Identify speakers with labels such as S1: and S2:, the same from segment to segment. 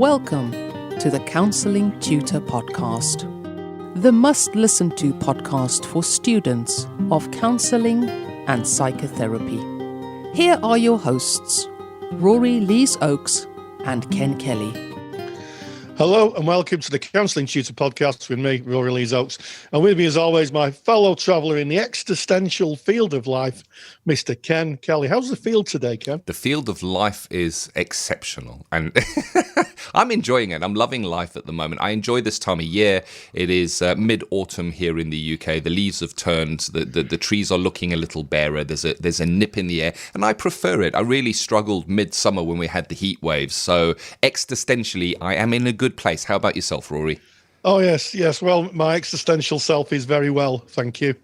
S1: Welcome to the Counselling Tutor Podcast, the must-listen-to podcast for students of counselling and psychotherapy. Here are your hosts, Rory Lees-Oakes and Ken Kelly.
S2: Hello and welcome to the Counselling Tutor Podcast with me, Rory Lees-Oakes. And with me, as always, my fellow traveller in the existential field of life, Mr. Ken Kelly. How's the field today, Ken?
S3: The field of life is exceptional, and I'm enjoying it. I'm loving life at the moment. I enjoy this time of year. It is mid-autumn here in the UK. The leaves have turned. The trees are looking a little barer. There's a nip in the air, and I prefer it. I really struggled midsummer when we had the heat waves. So existentially, I am in a good place. How about yourself, Rory?
S2: Oh, yes. Well, my existential self is very well, thank you.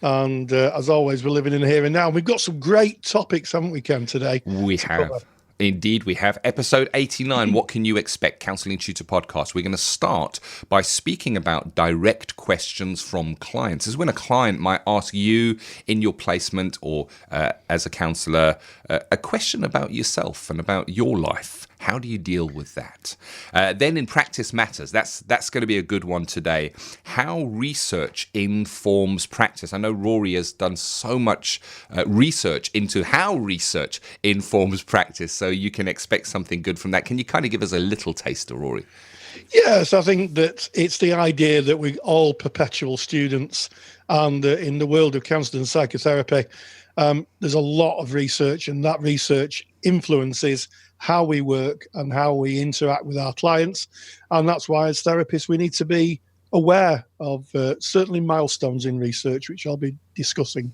S2: And as always, we're living in the here and now. We've got some great topics, haven't we, Ken, today?
S3: We have. Indeed, we have. Episode 89, What Can You Expect? Counselling Tutor Podcast. We're going to start by speaking about direct questions from clients. This is when a client might ask you in your placement or as a counsellor a question about yourself and about your life. How do you deal with that? Then in Practice Matters, that's going to be a good one today. How research informs practice. I know Rory has done so much research into how research informs practice, so you can expect something good from that. Can you kind of give us a little taster, Rory?
S2: Yes, I think that it's the idea that we're all perpetual students, and in the world of counselling and psychotherapy, there's a lot of research, and that research influences how we work and how we interact with our clients. And that's why as therapists, we need to be aware of certainly milestones in research, which I'll be discussing.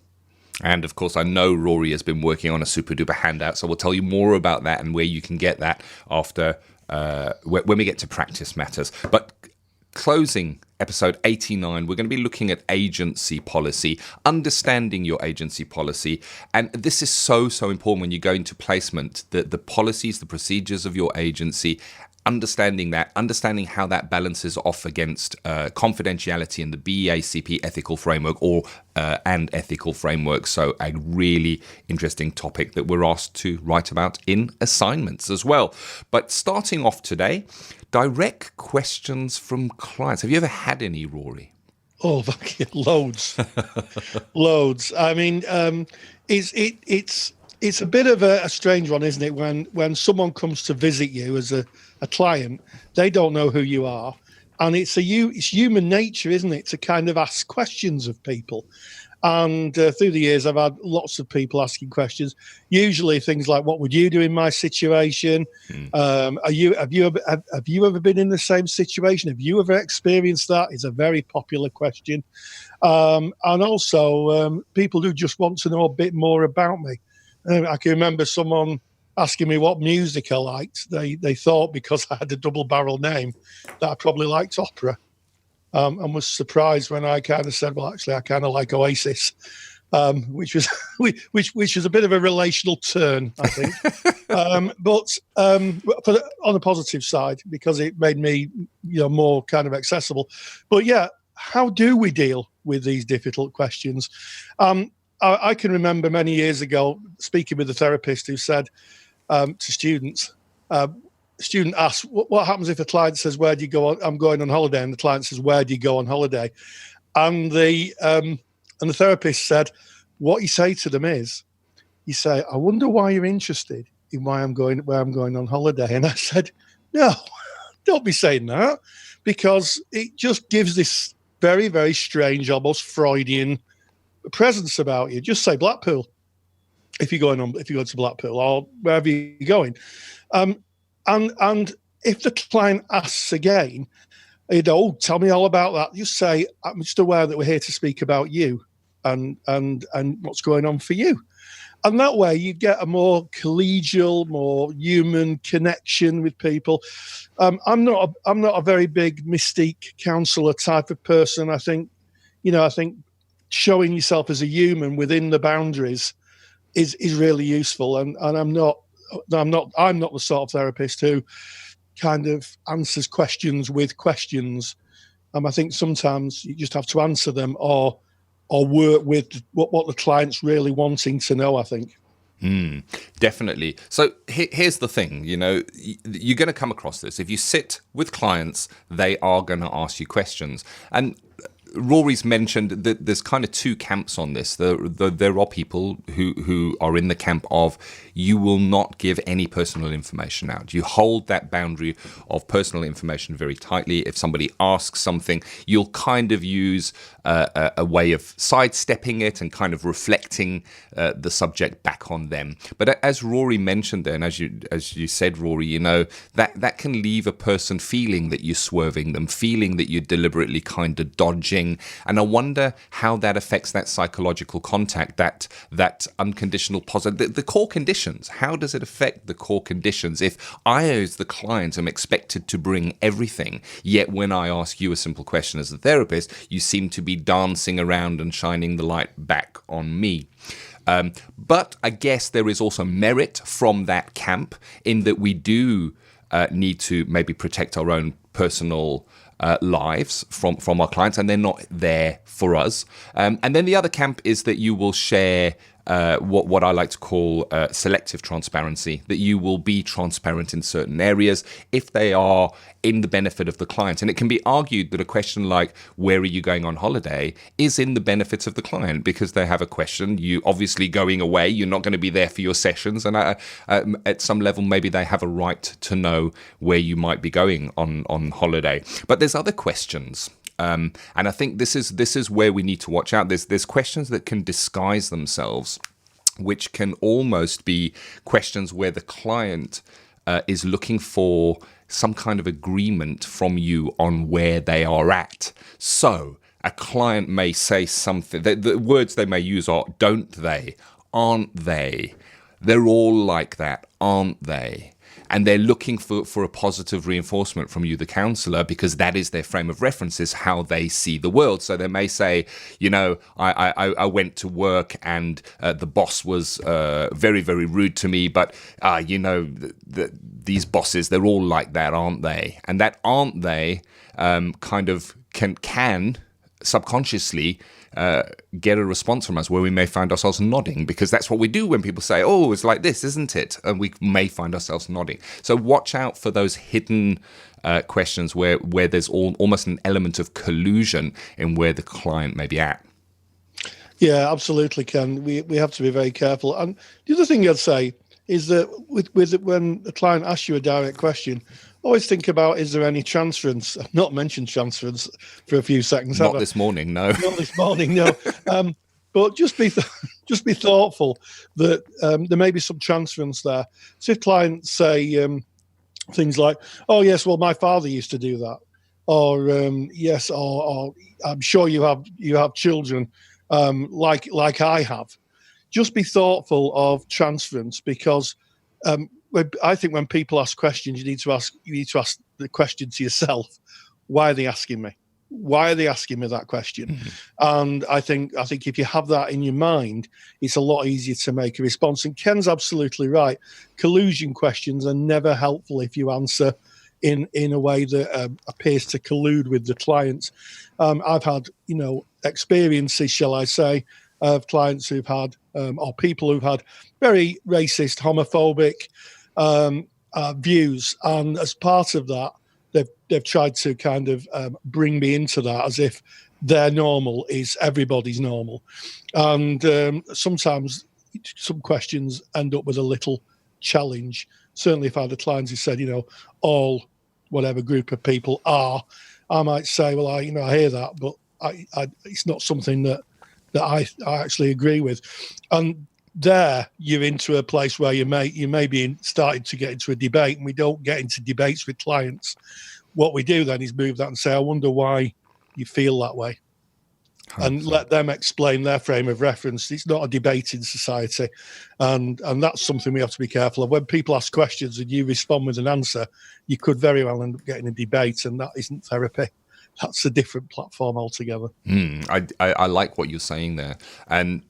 S3: And of course, I know Rory has been working on a super duper handout, so we'll tell you more about that and where you can get that after when we get to Practice Matters. But closing episode 89, we're going to be looking at agency policy, understanding your agency policy. And this is so important when you go into placement, the policies, the procedures of your agency, understanding how that balances off against confidentiality in the BACP ethical framework and ethical framework. So a really interesting topic that we're asked to write about in assignments as well. But starting off today, direct questions from clients. Have you ever had any, Rory?
S2: Oh, loads. Loads. I mean, it's a bit of a strange one, isn't it? When someone comes to visit you as a client, they don't know who you are. And it's human nature, isn't it, to kind of ask questions of people. And through the years, I've had lots of people asking questions, usually things like, what would you do in my situation? Have you ever been in the same situation? Have you ever experienced that? Is a very popular question. And also, people do just want to know a bit more about me. I can remember someone asking me what music I liked. They thought because I had a double-barrel name that I probably liked opera. And was surprised when I kind of said, well, actually, I kind of like Oasis, which was a bit of a relational turn, I think. But on the positive side, because it made me, more kind of accessible. But yeah, how do we deal with these difficult questions? I can remember many years ago speaking with a therapist who said to students, student asks, what happens if a client says, where do you go? I'm going on holiday. And the client says, where do you go on holiday? And the therapist said, what you say to them is, you say, I wonder why you're interested in where I'm going on holiday. And I said, no, don't be saying that, because it just gives this very, very strange, almost Freudian presence about you. Just say Blackpool if you go to Blackpool or wherever you're going. And if the client asks again, tell me all about that. Just say, I'm just aware that we're here to speak about you and what's going on for you. And that way you get a more collegial, more human connection with people. I'm not a very big mystique counsellor type of person. I think showing yourself as a human within the boundaries is really useful. And I'm not the sort of therapist who kind of answers questions with questions. I think sometimes you just have to answer them or work with what the client's really wanting to know, I think.
S3: Definitely. So here's the thing, you're going to come across this. If you sit with clients, they are going to ask you questions. And Rory's mentioned that there's kind of two camps on this. There are people who are in the camp of you will not give any personal information out. You hold that boundary of personal information very tightly. If somebody asks something, you'll kind of use a way of sidestepping it and kind of reflecting the subject back on them. But as Rory mentioned there, and as you said, Rory, that can leave a person feeling that you're swerving them, feeling that you're deliberately kind of dodging. And I wonder how that affects that psychological contact, that unconditional positive, the core conditions. How does it affect the core conditions if I, as the client, am expected to bring everything, yet when I ask you a simple question as a therapist, you seem to be dancing around and shining the light back on me? But I guess there is also merit from that camp in that we do need to maybe protect our own personal lives from our clients, and they're not there for us. And then the other camp is that you will share what I like to call selective transparency, that you will be transparent in certain areas if they are in the benefit of the client. And it can be argued that a question like, where are you going on holiday, is in the benefit of the client because they have a question. You obviously going away, you're not going to be there for your sessions. And at some level, maybe they have a right to know where you might be going on holiday. But there's other questions. And I think this is where we need to watch out. There's questions that can disguise themselves, which can almost be questions where the client is looking for some kind of agreement from you on where they are at. So a client may say something, the words they may use are, don't they? Aren't they? They're all like that, aren't they? And they're looking for a positive reinforcement from you, the counsellor, because that is their frame of reference, is how they see the world. So they may say, I went to work and the boss was very, very rude to me, but, these bosses, they're all like that, aren't they? And that aren't they kind of can subconsciously get a response from us where we may find ourselves nodding, because that's what we do when people say, oh, it's like this, isn't it? And we may find ourselves nodding. So watch out for those hidden questions where there's almost an element of collusion in where the client may be at.
S2: Yeah, absolutely, Ken. We have to be very careful. And the other thing I'd say is that with when the client asks you a direct question, always think about, is there any transference? I've not mentioned transference for a few seconds.
S3: Not this morning, no.
S2: Not this morning, no. But just be thoughtful that there may be some transference there. So if clients say things like, oh, yes, well, my father used to do that. Or, yes, or I'm sure you have children like I have. Just be thoughtful of transference, because I think when people ask questions, you need to ask the question to yourself: why are they asking me? Why are they asking me that question? Mm-hmm. And I think if you have that in your mind, it's a lot easier to make a response. And Ken's absolutely right. Collusion questions are never helpful if you answer in a way that appears to collude with the client. I've had experiences, shall I say, of clients who've had or people who've had very racist, homophobic views, and as part of that, they've tried to kind of bring me into that as if their normal is everybody's normal, and sometimes some questions end up with a little challenge. Certainly, if I had a client who said, all whatever group of people are, I might say, well, I hear that, but it's not something that I actually agree with. And there you're into a place where you may be starting to get into a debate, and we don't get into debates with clients. What we do then is move that and say, I wonder why you feel that way. 100%. And let them explain their frame of reference. It's not a debating society. And that's something we have to be careful of. When people ask questions and you respond with an answer, you could very well end up getting a debate, and that isn't therapy. That's a different platform altogether.
S3: I like what you're saying there. And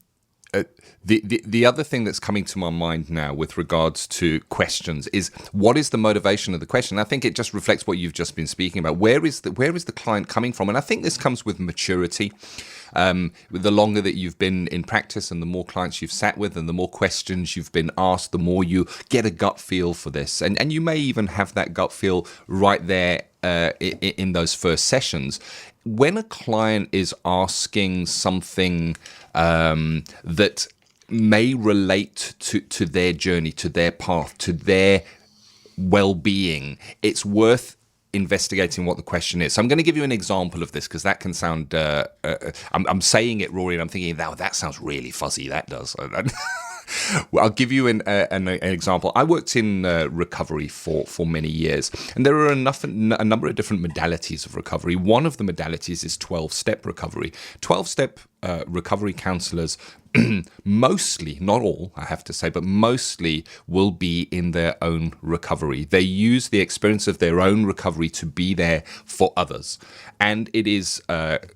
S3: The other thing that's coming to my mind now with regards to questions is, what is the motivation of the question? I think it just reflects what you've just been speaking about. Where is the client coming from? And I think this comes with maturity. The longer that you've been in practice and the more clients you've sat with and the more questions you've been asked, the more you get a gut feel for this. And you may even have that gut feel right there in those first sessions. When a client is asking something that may relate to their journey, to their path, to their well-being, it's worth investigating what the question is. So I'm going to give you an example of this, because that can sound I'm saying it, Rory, and I'm thinking, that sounds really fuzzy. That does. Well, I'll give you an example. I worked in recovery for many years, and there are a number of different modalities of recovery. One of the modalities is 12-step recovery. 12-step recovery counselors mostly, not all, I have to say, but mostly will be in their own recovery. They use the experience of their own recovery to be there for others. And it is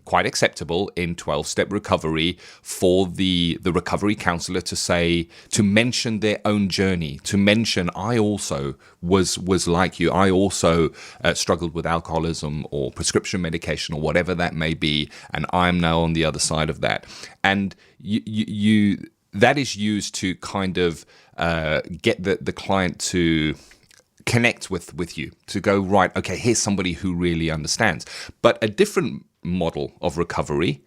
S3: quite acceptable in 12-step recovery for the recovery counselor to mention their own journey, to mention, I also was like you. I also struggled with alcoholism or prescription medication or whatever that may be, and I'm now on the other side of that. And you that is used to kind of get the client to connect with you, to go, right, okay, here's somebody who really understands. But a different model of recovery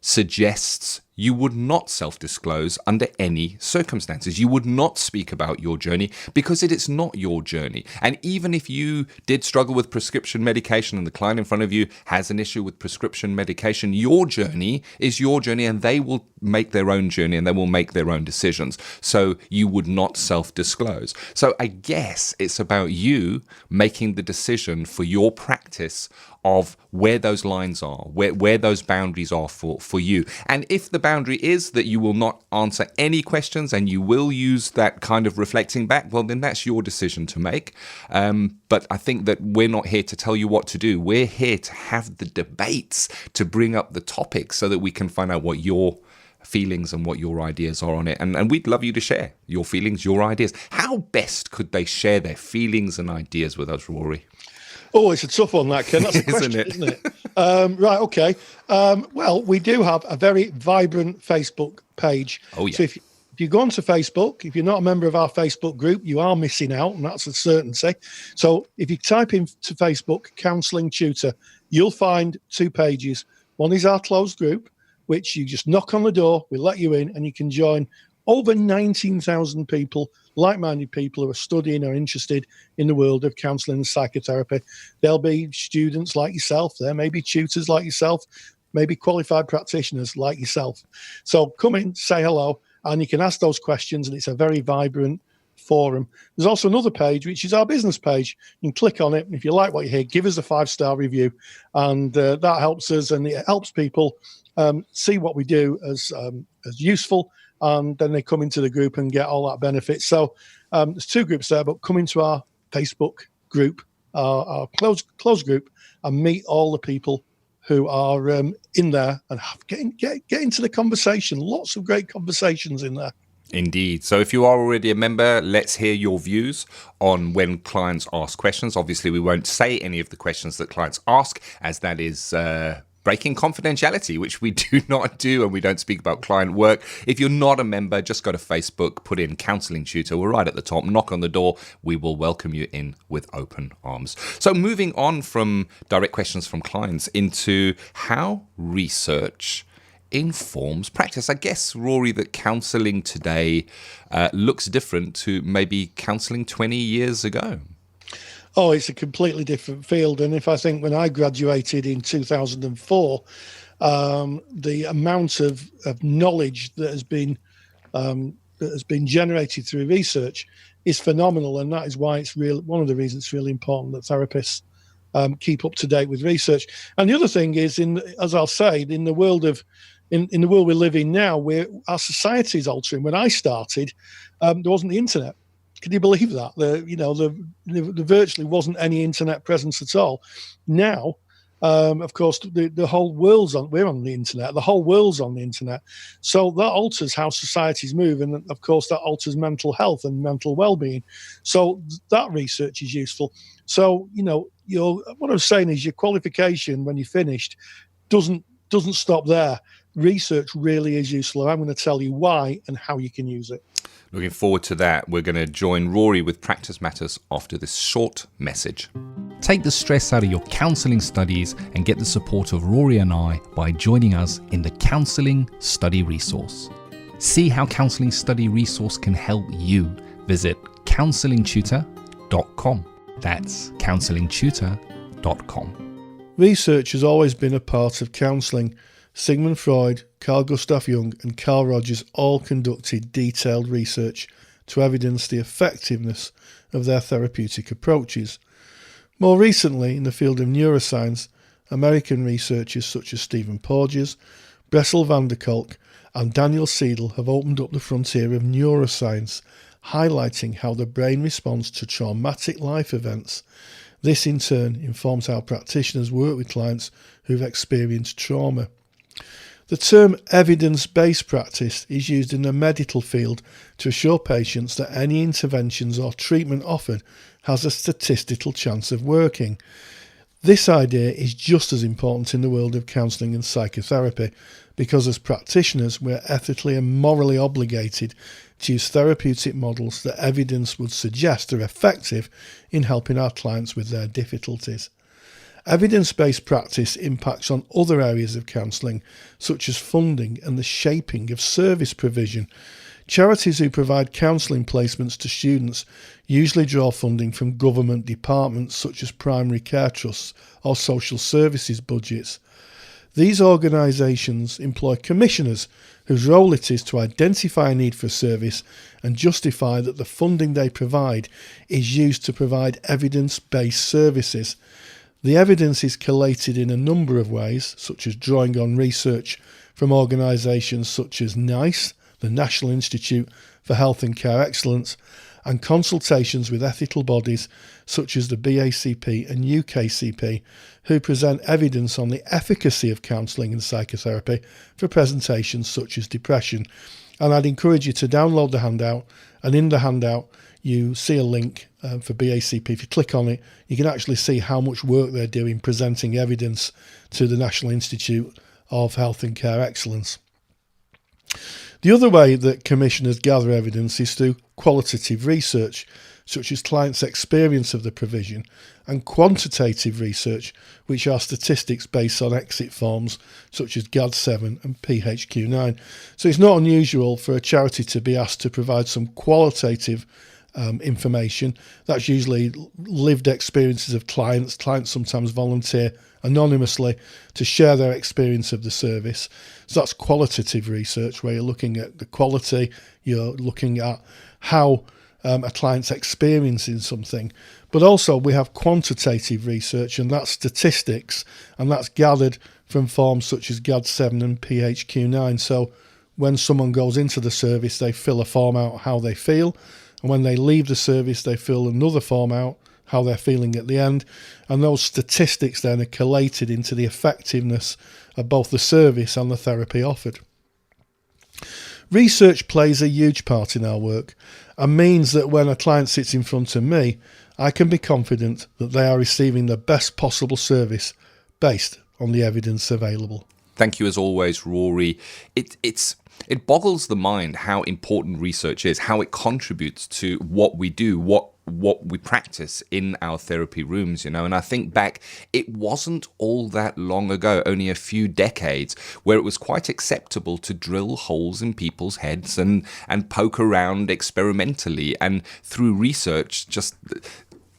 S3: suggests you would not self-disclose under any circumstances. You would not speak about your journey because it is not your journey. And even if you did struggle with prescription medication and the client in front of you has an issue with prescription medication, your journey is your journey, and they will make their own journey and they will make their own decisions. So you would not self-disclose. So I guess it's about you making the decision for your practice of where those lines are, where those boundaries are for you. And if the boundary is that you will not answer any questions and you will use that kind of reflecting back, well, then that's your decision to make. But I think that we're not here to tell you what to do. We're here to have the debates, to bring up the topics so that we can find out what your feelings and what your ideas are on it. And we'd love you to share your feelings, your ideas. How best could they share their feelings and ideas with us, Rory?
S2: Oh, it's a tough one, that, Ken. That's a question, isn't it? Right, okay. Well, we do have a very vibrant Facebook page.
S3: Oh, yeah.
S2: So if you go onto Facebook, if you're not a member of our Facebook group, you are missing out, and that's a certainty. So if you type into Facebook, Counselling Tutor, you'll find two pages. One is our closed group, which you just knock on the door, we let you in, and you can join over 19,000 people, like-minded people who are studying or interested in the world of counselling and psychotherapy. There'll be students like yourself there, maybe tutors like yourself, maybe qualified practitioners like yourself. So come in, say hello, and you can ask those questions, and it's a very vibrant forum. There's also another page, which is our business page. You can click on it, and if you like what you hear, give us a 5-star review, and that helps us, and it helps people see what we do as useful, and then they come into the group and get all that benefit. So there's two groups there, but come into our Facebook group, our closed group, and meet all the people who are in there, and get into the conversation. Lots of great conversations in there.
S3: Indeed. So if you are already a member, let's hear your views on when clients ask questions. Obviously, we won't say any of the questions that clients ask, as that is breaking confidentiality, which we do not do, and we don't speak about client work. If you're not a member, just go to Facebook, put in Counselling Tutor. We're right at the top. Knock on the door. We will welcome you in with open arms. So moving on from direct questions from clients into how research informs practice. I guess, Rory, that counselling today looks different to maybe counselling 20 years ago.
S2: Oh, it's a completely different field. And if I think when I graduated in 2004, the amount of knowledge that has been generated through research is phenomenal. And that is why it's one of the reasons it's really important that therapists keep up to date with research. And the other thing is, as I'll say, in the world we live in now, where our society is altering. When I started, there wasn't the internet. Can you believe that? There virtually wasn't any internet presence at all. Now, Of course, the whole world's we're on the internet. The whole world's on the internet. So that alters how societies move. And of course, that alters mental health and mental well-being. So that research is useful. So, what I'm saying is your qualification when you're finished doesn't stop there. Research really is useful. I'm going to tell you why and how you can use it.
S3: Looking forward to that. We're going to join Rory with Practice Matters after this short message.
S4: Take the stress out of your counselling studies and get the support of Rory and I by joining us in the Counselling Study Resource. See how Counselling Study Resource can help you. Visit counsellingtutor.com. That's counsellingtutor.com.
S2: Research has always been a part of counselling. Sigmund Freud, Carl Gustav Jung and Carl Rogers all conducted detailed research to evidence the effectiveness of their therapeutic approaches. More recently, in the field of neuroscience, American researchers such as Stephen Porges, Bessel van der Kolk and Daniel Seidel have opened up the frontier of neuroscience, highlighting how the brain responds to traumatic life events. This in turn informs how practitioners work with clients who've experienced trauma. The term evidence-based practice is used in the medical field to assure patients that any interventions or treatment offered has a statistical chance of working. This idea is just as important in the world of counselling and psychotherapy because as practitioners we're ethically and morally obligated to use therapeutic models that evidence would suggest are effective in helping our clients with their difficulties. Evidence-based practice impacts on other areas of counselling, such as funding and the shaping of service provision. Charities who provide counselling placements to students usually draw funding from government departments such as primary care trusts or social services budgets. These organisations employ commissioners whose role it is to identify a need for a service and justify that the funding they provide is used to provide evidence-based services. The evidence is collated in a number of ways, such as drawing on research from organisations such as NICE, the National Institute for Health and Care Excellence, and consultations with ethical bodies such as the BACP and UKCP, who present evidence on the efficacy of counselling and psychotherapy for presentations such as depression. And I'd encourage you to download the handout, and in the handout you see a link for BACP. If you click on it, you can actually see how much work they're doing presenting evidence to the National Institute of Health and Care Excellence. The other way that commissioners gather evidence is through qualitative research, such as clients' experience of the provision, and quantitative research, which are statistics based on exit forms such as GAD-7 and PHQ-9. So it's not unusual for a charity to be asked to provide some qualitative information. That's usually lived experiences of clients. Clients sometimes volunteer anonymously to share their experience of the service. So that's qualitative research, where you're looking at the quality, you're looking at how a client's experiencing something. But also we have quantitative research, and that's statistics, and that's gathered from forms such as GAD-7 and PHQ-9. So when someone goes into the service, they fill a form out how they feel, and when they leave the service, they fill another form out how they're feeling at the end, and those statistics then are collated into the effectiveness of both the service and the therapy offered. Research plays a huge part in our work and means that when a client sits in front of me, I can be confident that they are receiving the best possible service based on the evidence available.
S3: Thank you as always, Rory. It boggles the mind how important research is, how it contributes to what we do, what we practice in our therapy rooms, and I think back, it wasn't all that long ago, only a few decades, where it was quite acceptable to drill holes in people's heads and poke around experimentally, and through research, just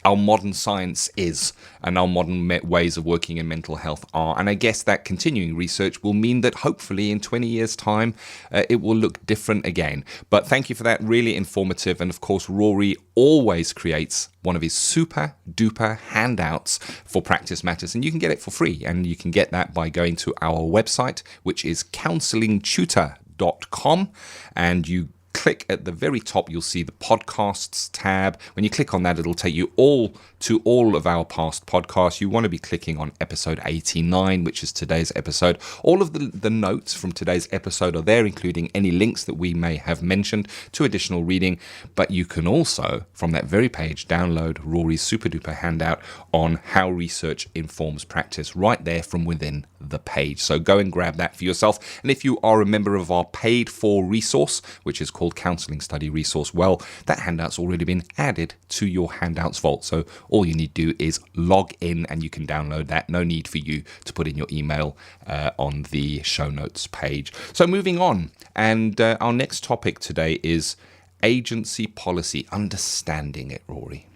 S3: our modern science is, and our modern ways of working in mental health are. And I guess that continuing research will mean that hopefully in 20 years' time, it will look different again. But thank you for that, really informative. And of course, Rory always creates one of his super duper handouts for Practice Matters, and you can get it for free. And you can get that by going to our website, which is counsellingtutor.com, and you click at the very top, you'll see the podcasts tab. When you click on that, it'll take you all to all of our past podcasts, you want to be clicking on episode 89, which is today's episode. All of the notes from today's episode are there, including any links that we may have mentioned to additional reading. But you can also, from that very page, download Rory's super duper handout on how research informs practice right there from within the page. So go and grab that for yourself. And if you are a member of our paid for resource, which is called Counselling Study Resource, well, that handout's already been added to your handouts vault. So all you need to do is log in and you can download that. No need for you to put in your email on the show notes page. So moving on, and our next topic today is agency policy, understanding it, Rory.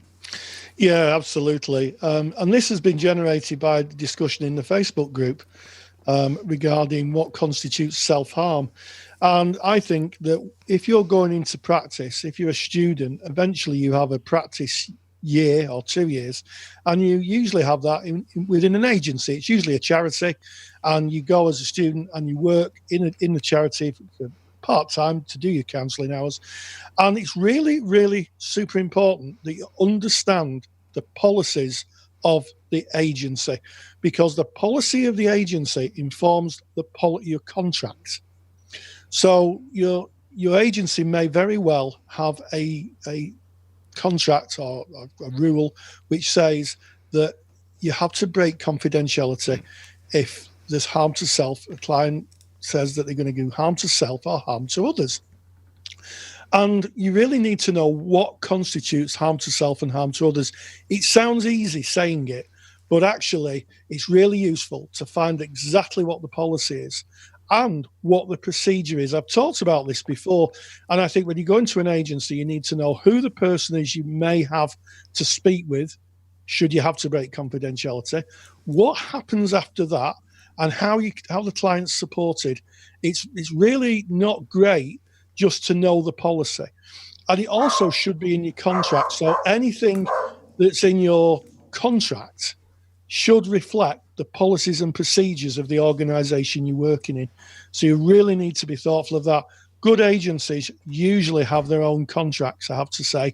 S2: Yeah, absolutely. And this has been generated by the discussion in the Facebook group regarding what constitutes self-harm. And I think that if you're going into practice, if you're a student, eventually you have a practice year or 2 years, and you usually have that within an agency. It's usually a charity, and you go as a student and you work in the charity for part-time to do your counselling hours. And it's really, really super important that you understand the policies of the agency, because the policy of the agency informs your contract. So your agency may very well have a contract or a rule which says that you have to break confidentiality if there's harm to self. A client says that they're going to do harm to self or harm to others. And you really need to know what constitutes harm to self and harm to others. It sounds easy saying it, but actually it's really useful to find exactly what the policy is and what the procedure is. I've talked about this before, and I think when you go into an agency, you need to know who the person is you may have to speak with, should you have to break confidentiality, what happens after that, and how the client's supported. It's really not great just to know the policy. And it also should be in your contract. So anything that's in your contract should reflect the policies and procedures of the organisation you're working in. So you really need to be thoughtful of that. Good agencies usually have their own contracts, I have to say,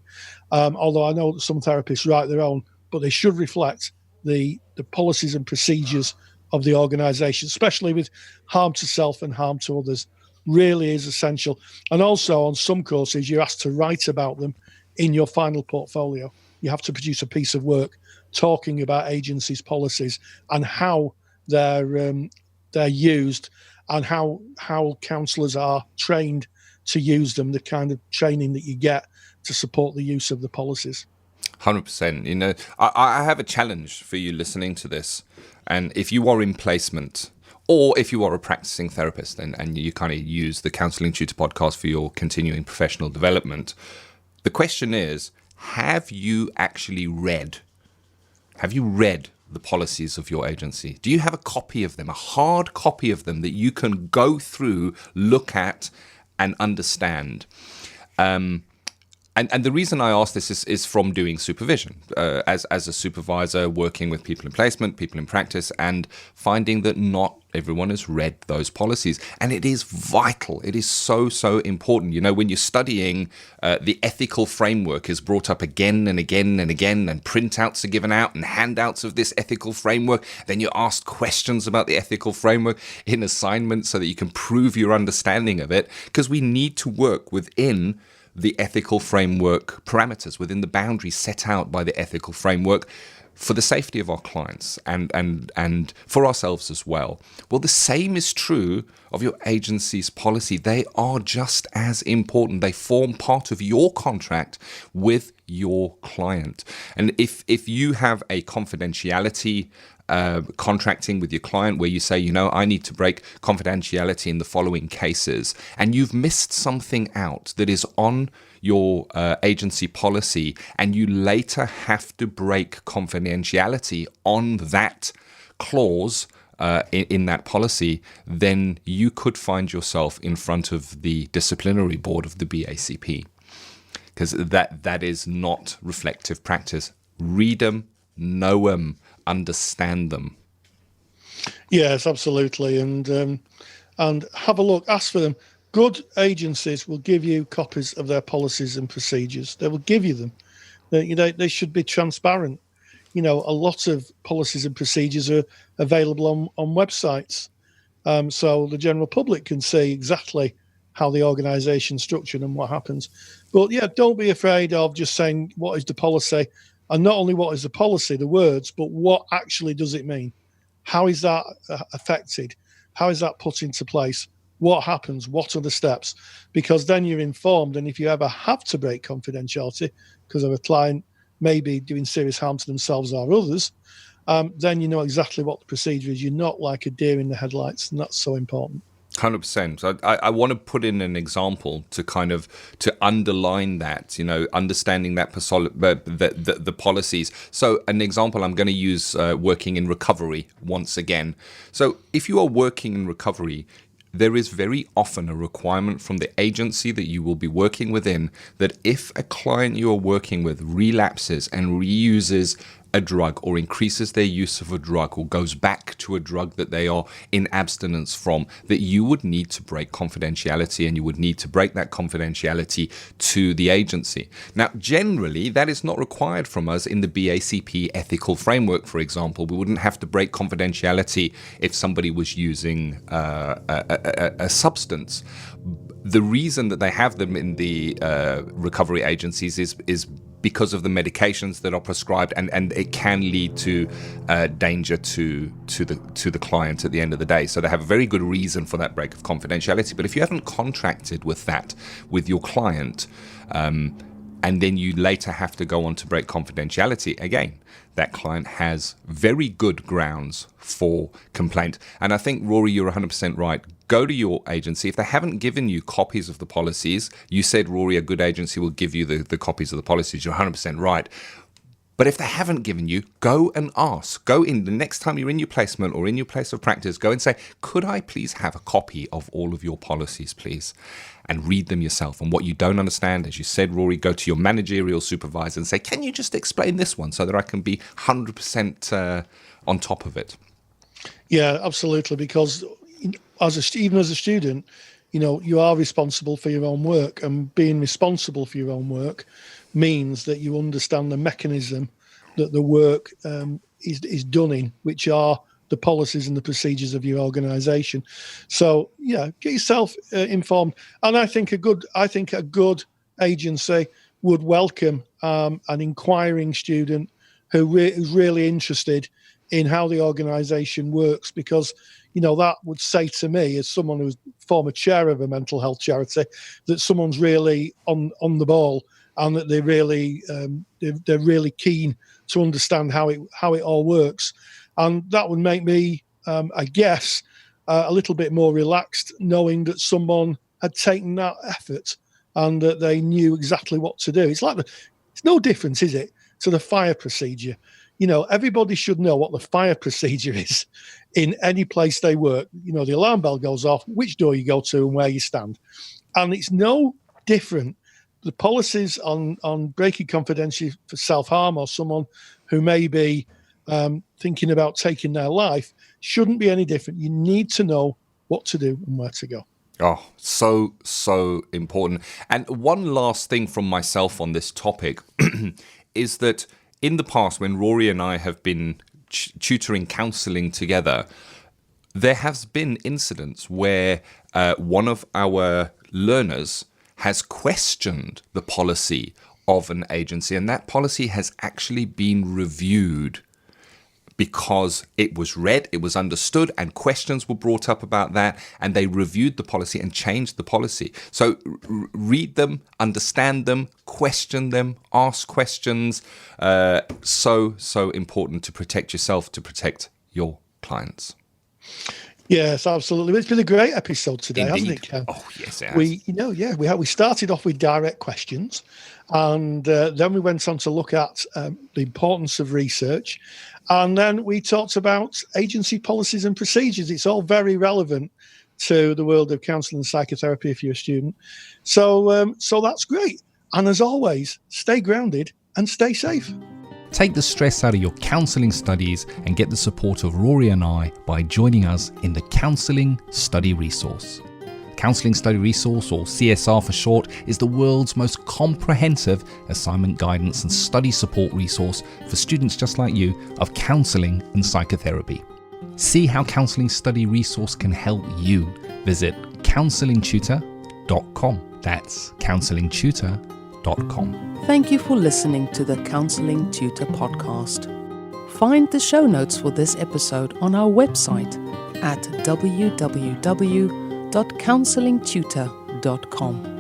S2: although I know that some therapists write their own, but they should reflect the policies and procedures of the organisation, especially with harm to self and harm to others. Really is essential. And also on some courses, you're asked to write about them in your final portfolio. You have to produce a piece of work talking about agencies' policies and how they're used, and how counsellors are trained to use them, the kind of training that you get to support the use of the policies.
S3: 100%. You know, I have a challenge for you listening to this. And if you are in placement, or if you are a practicing therapist and you kind of use the Counselling Tutor Podcast for your continuing professional development, the question is, have you actually read the policies of your agency? Do you have a copy of them, a hard copy of them that you can go through, look at, and understand? And the reason I ask this is from doing supervision, as a supervisor, working with people in placement, people in practice, and finding that not everyone has read those policies. And it is vital. It is so, so important. You know, when you're studying, the ethical framework is brought up again and again and again, and printouts are given out and handouts of this ethical framework. Then you're asked questions about the ethical framework in assignments so that you can prove your understanding of it, because we need to work within the ethical framework parameters, within the boundaries set out by the ethical framework, for the safety of our clients and for ourselves as well. Well, the same is true of your agency's policy. They are just as important. They form part of your contract with your client. And if you have a confidentiality contracting with your client where you say, you know, I need to break confidentiality in the following cases, and you've missed something out that is on your agency policy, and you later have to break confidentiality on that clause in that policy, then you could find yourself in front of the disciplinary board of the BACP, because that is not reflective practice. Read them, know them, understand them.
S2: Yes, absolutely. And have a look, ask for them. Good agencies will give you copies of their policies and procedures. They will give you them. They should be transparent. a lot of policies and procedures are available on websites. So the general public can see exactly how the organisation's structured and what happens. But yeah, don't be afraid of just saying, what is the policy? And not only what is the policy, the words, but what actually does it mean? How is that affected? How is that put into place? What happens? What are the steps? Because then you're informed. And if you ever have to break confidentiality because of a client maybe doing serious harm to themselves or others, then you know exactly what the procedure is. You're not like a deer in the headlights, and that's so important.
S3: 100%. So I want to put in an example to underline that, understanding that the policies. So an example, I'm going to use working in recovery once again. So if you are working in recovery, there is very often a requirement from the agency that you will be working within that if a client you are working with relapses and reuses a drug or increases their use of a drug or goes back to a drug that they are in abstinence from, that you would need to break confidentiality, and you would need to break that confidentiality to the agency. Now, generally, that is not required from us in the BACP ethical framework, for example. We wouldn't have to break confidentiality if somebody was using a substance. The reason that they have them in the recovery agencies is because of the medications that are prescribed, and it can lead to danger to the client at the end of the day. So they have a very good reason for that break of confidentiality. But if you haven't contracted with your client, and then you later have to go on to break confidentiality, again, that client has very good grounds for complaint. And I think, Rory, you're 100% right. Go to your agency. If they haven't given you copies of the policies, you said, Rory, a good agency will give you the copies of the policies. You're 100% right. But if they haven't given you, go and ask. Go in the next time you're in your placement or in your place of practice, go and say, could I please have a copy of all of your policies, please? And read them yourself. And what you don't understand, as you said, Rory, go to your managerial supervisor and say, can you just explain this one so that I can be 100% on top of it?
S2: Yeah, absolutely. Because even as a student, you are responsible for your own work, and being responsible for your own work means that you understand the mechanism that the work is done in, which are the policies and the procedures of your organisation. So yeah, get yourself informed. And I think a good agency would welcome an inquiring student who's really interested in how the organisation works, because that would say to me, as someone who's former chair of a mental health charity, that someone's really on the ball, and that they're really keen to understand how it all works. And that would make me, I guess, a little bit more relaxed, knowing that someone had taken that effort and that they knew exactly what to do. It's no difference, is it, to the fire procedure? Everybody should know what the fire procedure is in any place they work. The alarm bell goes off, which door you go to and where you stand. And it's no different. The policies on breaking confidentiality for self-harm, or someone who may be thinking about taking their life, shouldn't be any different. You need to know what to do and where to go.
S3: Oh, so important. And one last thing from myself on this topic is that in the past, when Rory and I have been tutoring counselling together, there has been incidents where one of our learners has questioned the policy of an agency, and that policy has actually been reviewed because it was read, it was understood, and questions were brought up about that, and they reviewed the policy and changed the policy. So read them, understand them, question them, ask questions. So important to protect yourself, to protect your clients.
S2: Yes, absolutely. It's been a great episode today,
S3: Indeed.
S2: hasn't it, Ken?
S3: Oh, yes, it has.
S2: We started off with direct questions, and then we went on to look at the importance of research, and then we talked about agency policies and procedures. It's all very relevant to the world of counselling and psychotherapy if you're a student. So that's great. And as always, stay grounded and stay safe.
S4: Take the stress out of your counselling studies and get the support of Rory and I by joining us in the Counselling Study Resource. Counselling Study Resource, or CSR for short, is the world's most comprehensive assignment guidance and study support resource for students just like you of counselling and psychotherapy. See how Counselling Study Resource can help you. Visit counsellingtutor.com. That's counsellingtutor.com.
S1: Thank you for listening to the Counselling Tutor Podcast. Find the show notes for this episode on our website at www.counsellingtutor.com.